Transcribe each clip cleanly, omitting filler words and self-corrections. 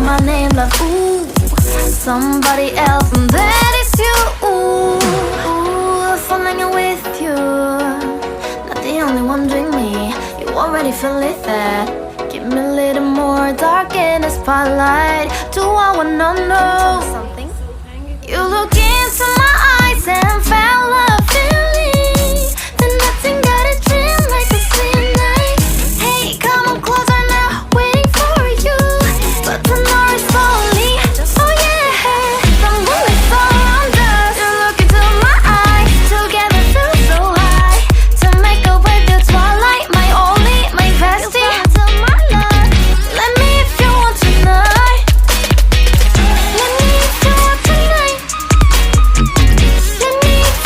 my name, love. Ooh, somebody else, and that is you. Ooh, falling in with you. Not the only one doing me. You already feel it there. Give me a little more dark in the spotlight. Do I wanna know something? You look into my eyes and felt a feeling. Then nothing got a dream like a night. Hey, come on closer now, waiting for you. But tomorrow is only, oh yeah, the moon is around us. You look into my eyes, together feel so high. To make a way the twilight, my only, my bestie. Let me if you want tonight. Let me if you want tonight. Let me if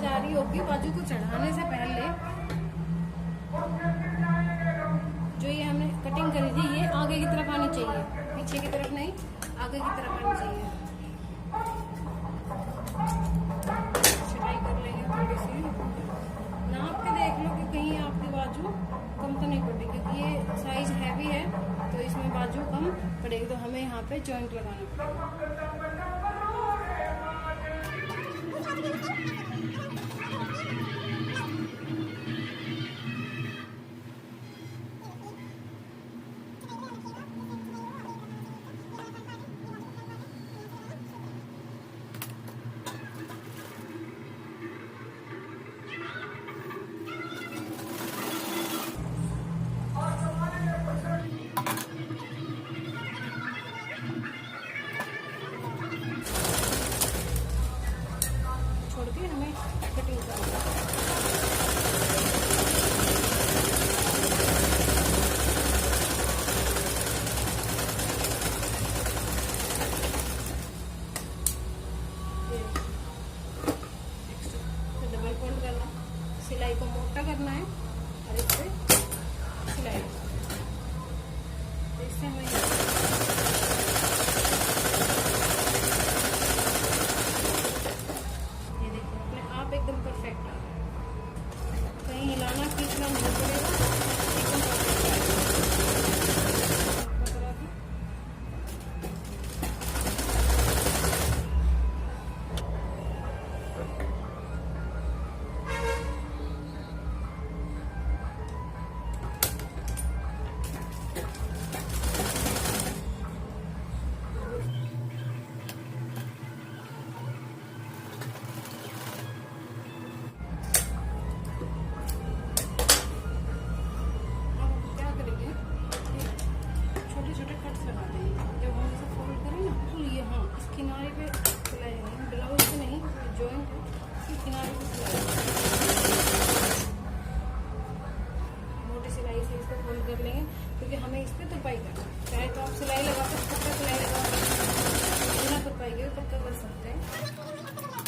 आवाज आ रही होगी बाजू को चढ़ाने से पहले। जो ये हमने कटिंग करी थी ये आगे की तरफ आनी चाहिए, पीछे की तरफ नहीं, आगे की तरफ आनी चाहिए। सिलाई कर लेंगे थोड़ी सी, नाप के देख लो कि कहीं आपकी बाजू कम तो नहीं पड़ेगी, क्योंकि ये साइज हैवी है तो इसमें बाजू कम पड़ेगी, तो हमें यहाँ पे जॉइंट लगाना पड़ेगा। छोड़ के हमें कटिंग करना है। डबल फोल्ड करना, सिलाई को मोटा करना है और इस पे सिलाई, तो इससे हमें एकदम परफेक्ट है, कहीं हिलाना खींचना नहीं पड़ेगा, एकदम परफेक्ट। किनारे पे सिलाई नहीं, ब्लाउज पे नहीं, जॉइंट है, किनारे पे सिलाई, मोटी सिलाई से इसको फोल्ड कर लेंगे, क्योंकि हमें इस पे तुरपाई करना है। चाहे तो आप सिलाई लगा कर पक्का सिलाई लगा, बिना तुरपाई के पक्का कर सकते हैं।